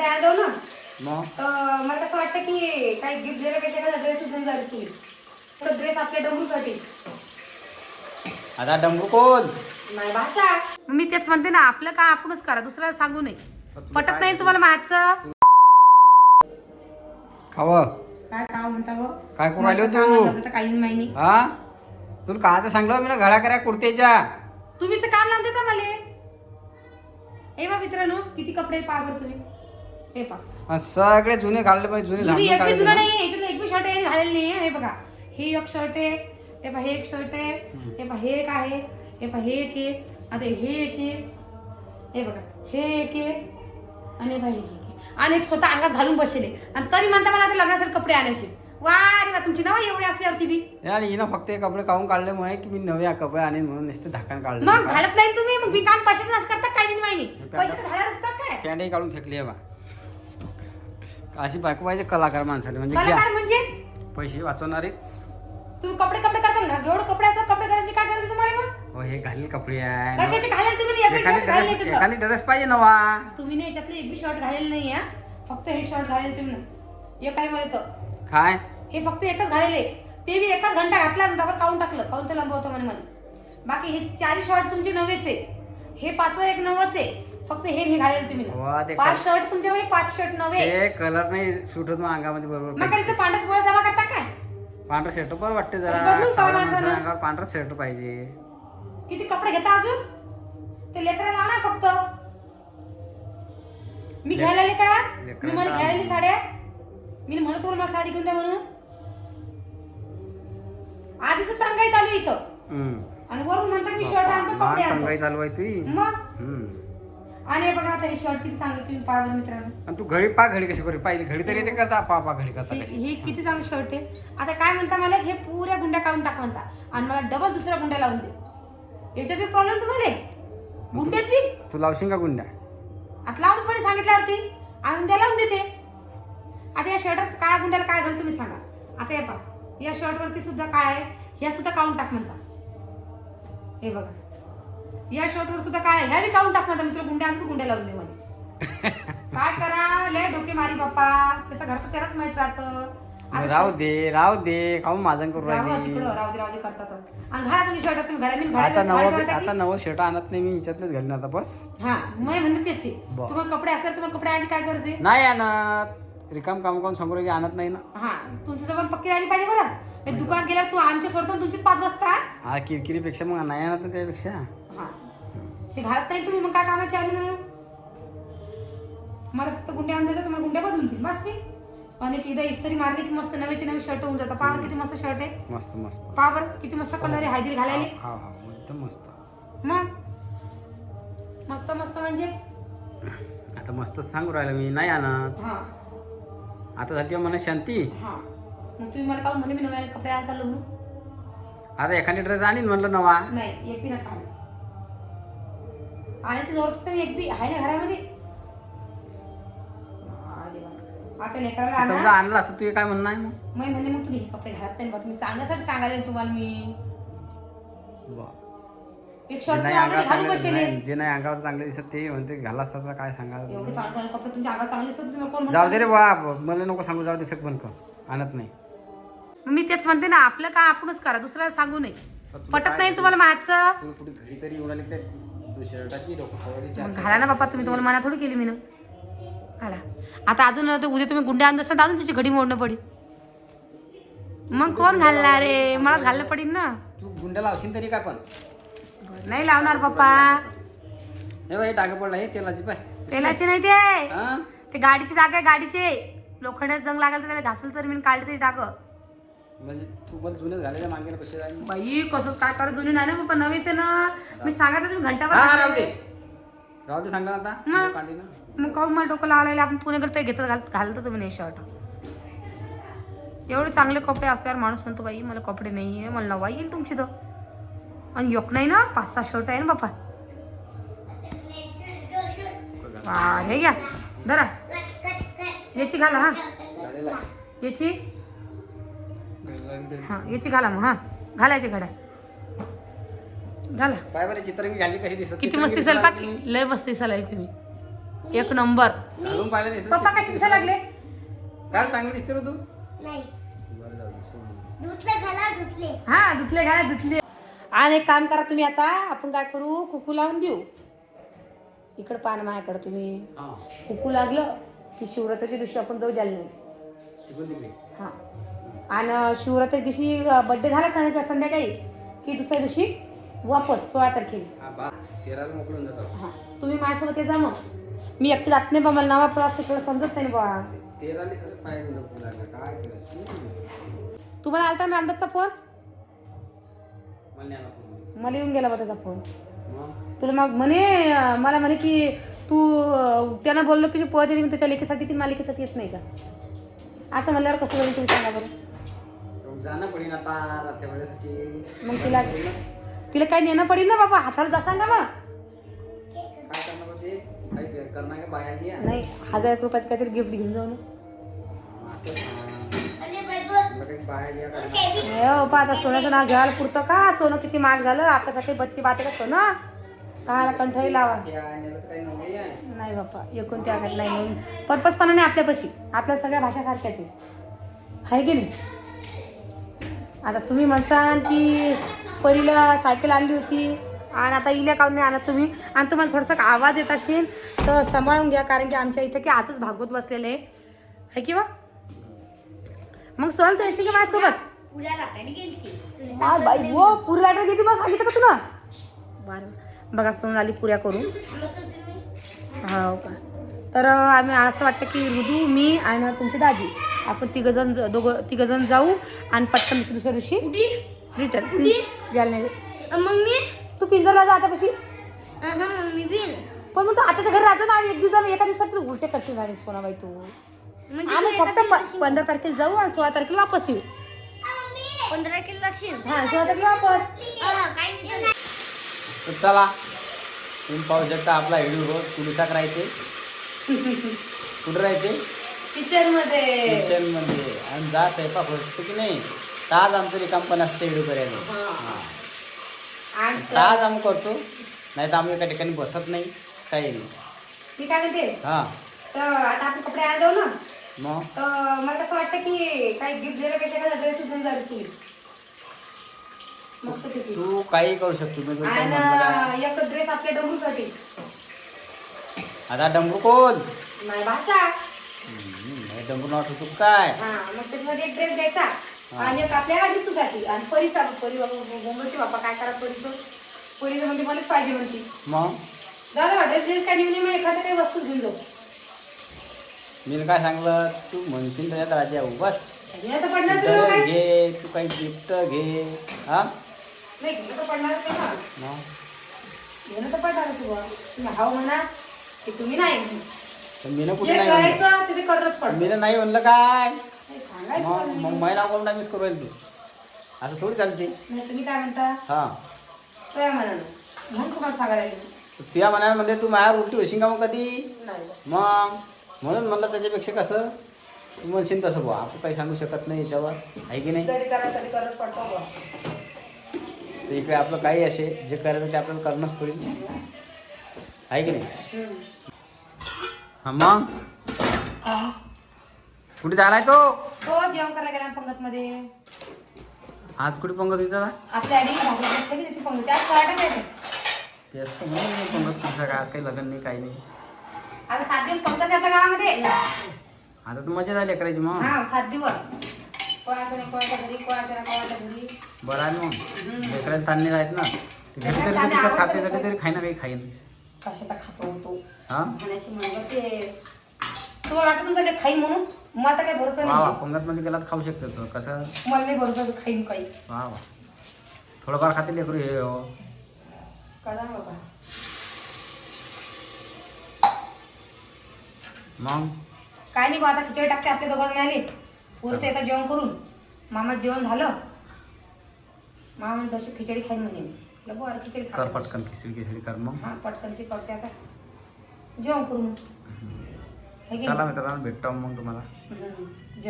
द्यायला जाऊ ना मग तर मला कसं वाटतं की काही गिफ्ट दिल्यापेक्षा एखादा ड्रेस घेऊन जाईल तुम्ही. तर ड्रेस आपल्या डंबूसाठी. आता डंबू कोण नाही भाषा. मी तेच म्हणते ना, आपलं का आपणच करा, दुसऱ्याला सांगू नये. पटत नाही तुम्हाला माझं. खाव काय काय म्हणता गं? काय करू राहिलो तू? काही नाही. हा तुला काय सांगलं मी ना घडा करा कुर्तेच्या. तुम्हीच तर काम लावून देता मला. हे बा मित्रांनो, किती कपडे पहा बरं तुम्ही. हे पहा सगळे जुने घालले पाहिजे. जुने जुनी झांबून एक जुना काढले. नाही, याच्यातलं एक बी शर्ट आहे घालेलं नाही. हे बघा, हे एक शर्ट आहे, हे पहा हे एक शर्ट आहे, हे पहा हे एक आहे, हे पहा हे एक आहे, आता हे एक आहे, हे बघा हे एक आहे, आणि पहा हे एक आहे, आणि एक स्वतः अंगात घालून बसले, आणि तरी म्हणता मला आता लग्नासाठी कपडे आणायचे. वा रे वा, तुमची नाव एवढी असल्यावरती बी. आणि हिनं फक्त हे कपडे काढून काढले मुळे की मी नवे कपडे आणि म्हणून नुसते धाकण काढले. मग घालत नाही तुम्ही, मग बिकान पैसेच नस करता काय नाही माहिती. पैसे घालायला लागतात काय? पॅन्टही काढून फेकली आहे बा. अशी बायको पाहिजे कलाकार माणसाला, म्हणजे कलाकार म्हणजे पैसे वाचवणारे. तुम्ही कपडे करता ना, एवढे कपडे असतात, कपडे करायची काय करायचं तुम्हाला मग? हो हे घालेल कपडे आहे. कशाचे घालेल तुम्ही? एक शर्ट घालेल याच्यातलं. एखादी ड्रेस पाहिजे नवा. तुम्ही नाही याच्यातलं एक बी शर्ट घालेल नाही हा. फक्त हे शर्ट घालेल तुम्ही. एक काय मला काय हे फक्त एकच घालेले, ते बी एकच घंटा घातला नंतर काढून टाकलं. काऊन ते लंबवतं म्हणे मला. बाकी हे चारही शर्ट तुमचे नवेच आहे. हे पाचवं एक नवच आहे. फक्त हे घालेल तुम्ही. वा, ते 5 शर्ट तुमच्याकडे, 5 शर्ट नवे. ते कलर नाही सुट होत मग अंगामध्ये बरोबर. मग करायचं पांढराच पोळा जमा करता काय? पांढरा शर्ट बरं वाटते जरा. बदलून पाहा सावळ्या माणसानं. माणसाच्या अंगावर पांढरा शर्ट पाहिजे. किती कपडे घेता अजून? ते लेकराला आणा फक्त. मी घ्यायला आले का? मी मला घ्यायला आली साड्या. मी म्हणत होतो मला साडी घेऊन द्या म्हणून. आधीच तंगाई चालू आहे इथं, आणि वरून म्हणतात मी शर्ट आणतो, कपडे आणतो. संघाई चालू आहे तुझी. मग आणि हे बघा आता हे शर्ट किती चांगलं तुम्ही पाहा बरं मित्रांनो. आणि तू घडी पा घडी कशी करू पाहिजे. घडी तरी ते करता पा घडी करता कशी. हे किती चांगलं शर्ट आहे. आता काय म्हणता मला, हे पुऱ्या गुंड्या काढून टाक म्हणता, आणि मला डबल दुसऱ्या गुंड्या लावून दे. याच्यात बी प्रॉब्लेम तुम्हाला गुंड्यात बी. तू लावशील का गुंड्या? आता लावूनच पण सांगितल्यावरती आणून द्या, लावून देते. आता या शर्टात काय गुंड्याला काय झालं तुम्ही सांगा. आता हे पहा, या शर्टवरती सुद्धा काय आहे, ह्या सुद्धा काढून टाक म्हणता. हे बघा, या शर्टवर सुद्धा काय, ह्या बी काढून टाक म्हणता. मी तुला गुंड्या आणतो, गुंड्या लावून दे मला. काय करा, लय डोके मारी बाप्पा. त्याचं घर तर त्यालाच माहित राहतं. राहू दे काहून माझं करू राहिली. राहू दे करतात. आणि घाला तुम्ही शर्ट, तुम्ही घड्या मी आता नवं शर्ट आणत नाही मी, हिच्यातच घालून आता बस. हा मग म्हणते तेच आहे. तुम्हाला कपडे असल्यावर तुम्हाला कपडे आणायची काय गरज आहे? नाही आणत. रिकाम काम करून समोर आणत नाही ना. हा तुमची जबान पक्की राहिली पाहिजे बरं. हे दुकान गेल्यावर तू आमच्या सोडतो तुमचीच पाच बसता. हा किरकिरीपेक्षा मग नाही आणत ना त्यापेक्षा. हा हे घालत नाही तुम्ही, मग काय कामाची आली म्हणून. मला फक्त गुंडे आणून देतात, तुम्हाला गुंड्या बदलून देईल बस. मी आणि एकदा इस्त्री मारली की मस्त नवेचे नवे शर्ट होऊन जातात. पावर किती मस्त शर्ट आहे. मस्त मस्त पावर किती मस्त कलर आहे, हायदीर घालायला. हा हा एकदम मस्त. मग मस्त मस्त म्हणजे आता मस्तच सांगू राहिलं मी, नाही आणत. हा आता झाली मला शांती. हा मग तुम्ही मला काऊन म्हणले मी नव्या कपडे आणायला चाललो म्हणून. आता एखादी ड्रेस आणीन म्हणलं नवा. नाही एक बी नका आणायची जवळच नाही. एक बी आहे ना घरामध्ये. आपल्या लेकराला समजा आणा. आणलं असतं तू काय म्हणणं आहे मग. मी म्हणजे मग तुम्ही हे कपडे घालत नाही बा. तुम्ही चांगल्यासाठी सांगायला तुम्हाला मी. एक शर्ट नाही ऑलरेडी अंगावर घालून चांगले बसले. जे नाही अंगावर चांगले दिसत ते म्हणते घाला असतात काय सांगा. एवढे चांगले चांगले कपडे तुमच्या अंगावर चांगले दिसतात, तुम्ही कोण जाऊ दे रे बाप, मला नको सांगू. जाऊ दे, फेक बंद कर. आणत नाही. मी तेच म्हणते ना, आपलं का आपणच करा, दुसऱ्याला सांगू नये. पटत नाही तुम्हाला माझं. तू कुठे घरी तरी येऊन आली ते शर्टाची घाला ना बाप्पा. तुम्ही तुम्हाला मना थोडी केली मी ना. घाला आता. अजून उद्या तुम्ही गुंड्या आणत असाल अजून त्याची घडी मोडणं पडेल. मग कोण घालणार रे, मला घालणं पडेल ना. तू गुंड्या लावशील तरी काय पण नाही लावणार पप्पा. हे बाई डाग पडला हे तेलाची पाय. तेलाचे नाही ते गाडीची जागा आहे. गाडीचे लोखंडात जंग लागेल तर त्याला घासल तर मी काढले ते डाग. म्हणजे तू मला जुनेच घालायला मागेल कसे जाईल बाई कसं काय करा. जुनी नाही ना पप्पा, नवीच आहे ना. मी सांगायचं तुम्ही घंटावर. राहू दे सांगा आता. मग काऊन मला डोकं लावायला. आपण पुणे गेलं ते घेतात घालतो तुम्ही नाही शर्ट. एवढे चांगले कपडे असल्यावर माणूस म्हणतो बाई मला कपडे नाही आहे, मला नवा येईल तुमची तर. आणि yok नाही ना, 5-6 शर्ट आहे ना बापा. हे घ्या जरा याची घाला. हा याची हा याची घाला. मग हा घालायची घड्या घाला. पाय बरं चित्र मी घाली कशी दिसत. किती मस्ती दिसाल. लय मस्ती दिसाल तुम्ही. एक नंबर. घालून पाहिलं नाही पप्पा कसे दिसायला लागले? काय चांगलं दिसते रे तू. नाही बरं जाऊ दे, सोड. धुतले हा धुतले घाला धुतले. आणि एक काम करा तुम्ही आता, आपण काय करू, कुकू लावून देऊ. इकडं पान माझ्याकडे तुम्ही. हा कुकू लागलं की शिवरात्रीच्या दिवशी आपण जाऊ द्यायला नाही. तिकडून तिकडे. हा आणि शिवरात्री दिवशी बड्डे झाला संध्याकाळी की दुसऱ्या दिवशी वापस 16 तारखेला. हा बा 13 ला मोकळून जातो. हा तुम्ही माझ्यासोबत ये जा मग. मी एकटी जात नाही बा, मला नावा प्रवास थोडं समजत नाही बा. 13 ला खरंच पाय नको लागला काय केलं. तुम्हाला आलता ना अंदाजचा फोन? मला नाही आला फोन. मला येऊन गेला बा त्याचा फोन. मग तुला मग मला म्हणे की तू त्यांना बोललो की पोहत येते मी त्याच्या लेकीसाठी की मला लेकीसाठी येत नाही का, असं म्हणल्यावर कसं होईल तुम्ही सांगा बरं. जाणं पडेल आता रात्री वेळेसाठी. मग तिला काही नेणं पडेल ना बाबा, हाताला जा सांगा मग. काय करणार मग ते काही करणार का बाया घ्या. नाही 1000 रुपयाचं काहीतरी गिफ्ट घेऊन जाऊ ना. असं अरे काही बाया घ्या करणार. नाही हो पा, आता सोन्याचं नाव घ्यायला पुरतं का? सोनं किती महाग झालं आपल्यासाठी. बच्ची बाते का सोनं काहाला कंठही लावा. या नेलं तर काही नवरी आहे. नाही बाप्पा एकूण त्या घात नाही म्हणून पर्पजपणाने आपल्यापाशी आपल्या सगळ्या भाषा सारख्याच आहे की नाही. आता तुम्ही म्हणसाल की परीला सायकल आणली होती आणि आता इल्या काऊन नाही आणत तुम्ही, आणि तुम्हाला थोडंसं आवाज येत असेल तर सांभाळून घ्या, कारण की आमच्या इथे की आजच भागवत बसलेले आहे किंवा मग सहल तर येशील की माझ्यासोबत. पूजा लाटायला गेली तुला हा बाई हो पुरी लाटर घेते मग सांगितलं का तुला. बरं बघा सोन आली पुऱ्या करून. हो का, तर आम्ही असं वाटतं की ऋदू मी आणि तुमची दाजी आपण तिघजण जाऊ आणि पटकन दुसऱ्या दिवशी रिटर्न जायला. मग मी तू पिंजरला जा आतापाशी. मम्मी बिन पण मग तू आताच्या घरी राहतो ना, आम्ही एक दिवसाला एका दिवसात तू उलटे करते राणी सोनाबाई तू. आम्ही फक्त 15 तारखेला जाऊ आणि 16 तारखेला वापस येऊ. 15 किलो असेल. हा 16 तारखेला वापस. काय नाही तर चला तुम्ही पाहू शकता आपला व्हिडिओ रोज कुठे करायचे. कुठं राहायचे किचन मध्ये. किचनमध्ये. आणि जा स्वयंपाक होतो की नाही तर आज आमचं रिकाम पण असते व्हिडिओ करायला. आज आम्ही करतो, नाही तर आम्ही एका ठिकाणी बसत नाही काही नाही. मी काय म्हणते, हां तर आता आपण कपडे आणले ना, मग तर मला कसं वाटतं की काही गिफ्ट दिल्यापेक्षा एखादा ड्रेस घेऊन जाईल तू मस्त पैकी. तू काही करू शकतो. मी तुला काही म्हणलं काय. आणि एक ड्रेस आपल्या डमरूसाठी. आता डमरू कोण नाही भाषा. डमरू नाव ठेवतो काय. हा मग त्याच्यामध्ये एक ड्रेस द्यायचा आणि एक आपल्या ऋतूसाठी आणि परीचा. परी बाबा गोंगरची बाबा काय करा परीचं म्हणजे मलाच पाहिजे म्हणती. मग दादा ड्रेस काय घेऊन मग एखाद्या काही वस्तू घेऊन जाऊ. मी काय सांगलं तू म्हणशील त्याच्यात राजा हो बस. घेणं तर पडणार तुला गिफ्ट काय? घे, तू काही गिफ्ट घे. हा नाही घेणं तर पडणारच ना. मग घेणं तर पडणार तुला. तुम्ही हाव म्हणा की तुम्ही नाही म्हणू. पण मी ना जे कुठे नाही म्हणलं. करायचं तुम्ही करतच पडतो. मी नाही म्हणलं काय. नाही, सांगायचं मग नाही. मग महिना कोण मिस करू राहील तू. असं थोडी चालते. नाही तुम्ही काय म्हणता हा तुझ्या मनानं म्हणून तुम्हाला सांगायला लागले. तुझ्या मनामध्ये तू माझ्यावर उलटी होशील का मग कधी. नाही मग म्हणून म्हणलं त्याच्यापेक्षा कसं तू म्हणशील तसं बुवा आपण काही सांगू शकत नाही याच्यावर आहे की नाही. जरी करा तरी करत पडतो बुवा. तर इकडे आपलं काही असे जे करायचं ते आपल्याला करणंच पडेल आहे की नाही. हम्म. हा मग हा. कुठे झालाय तो. हो जेवण करायला गेला पंगतमध्ये. आज कुठे पंगत होती दादा. आपल्या आधी भाकरी असते की त्याची पंगत त्यात करायला पाहिजे. ते असतं म्हणून मी पंगत तुझं काय आज काही लग्न नाही काही नाही. आता 7 दिवस पंगत आहे आपल्या गावामध्ये. आता तू मजा झाली करायची मग. हा 7 दिवस कोणाच्या नाही कोणाच्या घरी कोणाच्या नाही कोणाच्या घरी. बरं आहे मग लेकरांना ताण आहेत ना. ते घरी तरी लेकरांना तुझं आवडतं खाते तसं. तरी खाईना काही खाईन. कशाचा खातो तो हा खाण्याची म्हणलं ते. तुम्हाला वाटतं तुमचं काही खाईन म्हणून. मला तर काही भरोसा वा वा नाही. पंगत मध्ये गेला तर खाऊ शकतो तो कसं. मला नाही भरोसा खाईन काही. वा वा थोडंफार खाते लेकरू हे हो. कळा बाबा. मग काय नाही बा आता खिचडी टाकते आपले दोघं जण आले. पुरं ते आता जेवण करून मामा जेवण झालं. मामा म्हणे तशी खिचडी खाईन म्हणे मी. म्हटलं बरं खिचडी कर खा. पटकन खिचडी कर मग. हा पटकनशी करते आता जेवण करून. है की चला नाही? मित्रांनो भेटतो मग तुम्हाला. हम्म.